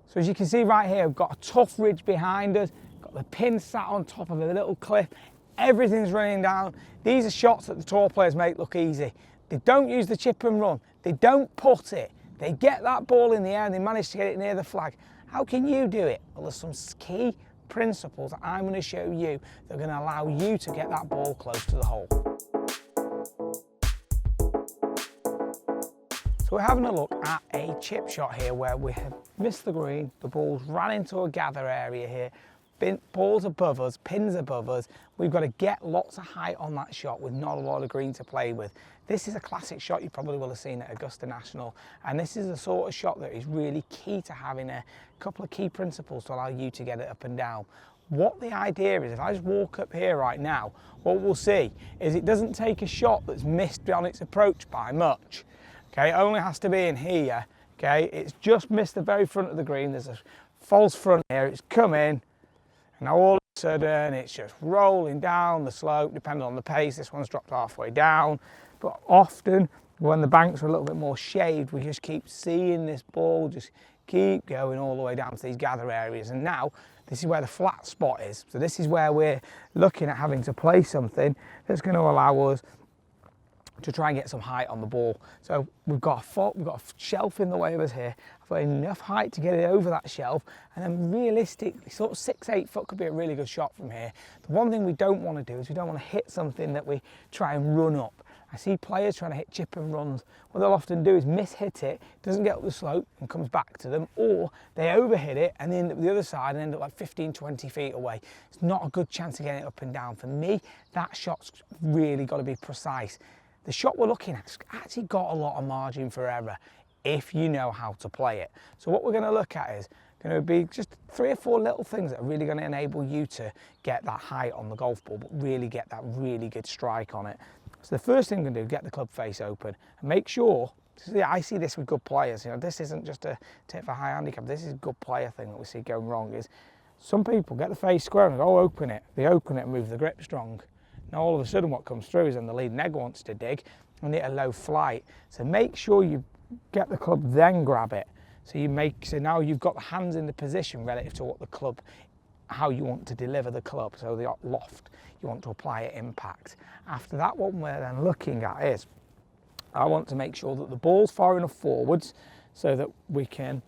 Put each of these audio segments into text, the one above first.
So as you can see right here, we've got a tough ridge behind us, got the pin sat on top of a little cliff, everything's running down. These are shots that the tour players make look easy. They don't use the chip and run, they don't put it, they get that ball in the air and they manage to get it near the flag. How can you do it? Well, there's some key principles that I'm going to show you that are going to allow you to get that ball close to the hole. So we're having a look at a chip shot here where we have missed the green, the ball's ran into a gather area here, balls above us, pins above us. We've got to get lots of height on that shot with not a lot of green to play with. This is a classic shot you probably will have seen at Augusta National, and this is the sort of shot that is really key to having a couple of key principles to allow you to get it up and down. What the idea is, if I just walk up here right now, what we'll see is it doesn't take a shot that's missed on its approach by much. Okay, it only has to be in here. Okay, it's just missed the very front of the green. There's a false front here, it's come in, and now all of a sudden it's just rolling down the slope, depending on the pace. This one's dropped halfway down, but often when the banks are a little bit more shaved, we just keep seeing this ball just keep going all the way down to these gather areas. And now this is where the flat spot is. So this is where we're looking at having to play something that's going to allow us to try and get some height on the ball. So we've got a shelf in the way of us here. I've got enough height to get it over that shelf, and then realistically, sort of 6-8 foot could be a really good shot from here. The one thing we don't want to do is we don't want to hit something that we try and run up. I see players trying to hit chip and runs. What they'll often do is miss-hit it, doesn't get up the slope and comes back to them, or they overhit it and then end up the other side and end up like 15-20 feet away. It's not a good chance of getting it up and down. For me, that shot's really got to be precise. The shot we're looking at has actually got a lot of margin for error if you know how to play it. So what we're going to look at is going to be just 3 or 4 little things that are really going to enable you to get that height on the golf ball, but really get that really good strike on it. So the first thing we're going to do is get the club face open and make sure, I see this with good players, you know, this isn't just a tip for high handicap, this is a good player thing that we see going wrong, is some people get the face square and go, open it. They open it and move the grip strong. Now all of a sudden what comes through is then the leading egg wants to dig and hit a low flight. So make sure you get the club, then grab it. So now you've got the hands in the position relative to what the club, how you want to deliver the club. So the loft, you want to apply at impact. After that, what we're then looking at is, I want to make sure that the ball's far enough forwards so that we can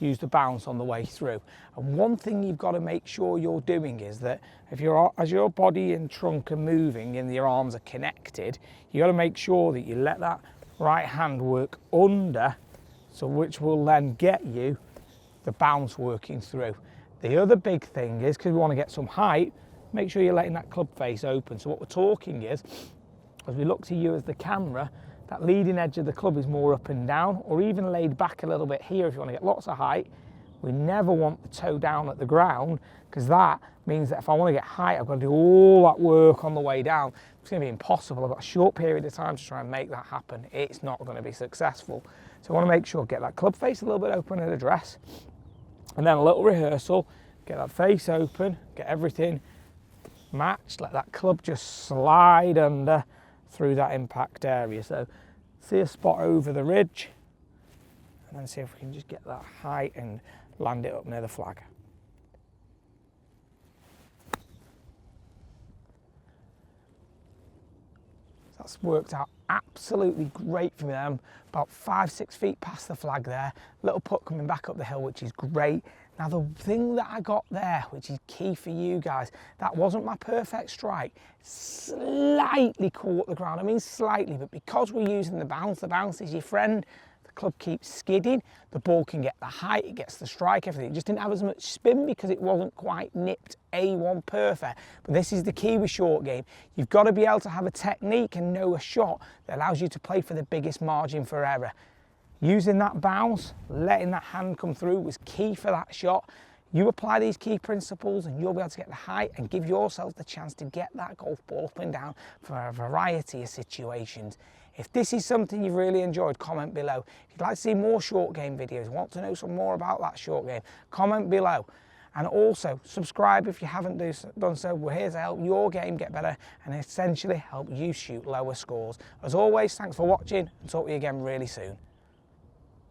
use the bounce on the way through. And one thing you've got to make sure you're doing is that as your body and trunk are moving and your arms are connected, you've got to make sure that you let that right hand work under, so which will then get you the bounce working through. The other big thing is, because we want to get some height, make sure you're letting that club face open. So what we're talking is, as we look to you as the camera, that leading edge of the club is more up and down, or even laid back a little bit here if you want to get lots of height. We never want the toe down at the ground, because that means that if I want to get height, I've got to do all that work on the way down. It's going to be impossible. I've got a short period of time to try and make that happen. It's not going to be successful. So I want to make sure, get that club face a little bit open at address, and then a little rehearsal, get that face open, get everything matched, let that club just slide under through that impact area. So see a spot over the ridge, and then see if we can just get that height and land it up near the flag. That's worked out absolutely great for them. About 5-6 feet past the flag there. Little putt coming back up the hill, which is great. Now the thing that I got there, which is key for you guys, that wasn't my perfect strike. Slightly caught the ground, I mean slightly, but because we're using the bounce is your friend. The club keeps skidding, the ball can get the height, it gets the strike, everything. It just didn't have as much spin because it wasn't quite nipped A1 perfect. But this is the key with short game. You've got to be able to have a technique and know a shot that allows you to play for the biggest margin for error. Using that bounce, letting that hand come through was key for that shot. You apply these key principles and you'll be able to get the height and give yourself the chance to get that golf ball up and down for a variety of situations. If this is something you've really enjoyed, comment below. If you'd like to see more short game videos, want to know some more about that short game, comment below. And also subscribe if you haven't done so. We're here to help your game get better and essentially help you shoot lower scores. As always, thanks for watching and talk to you again really soon.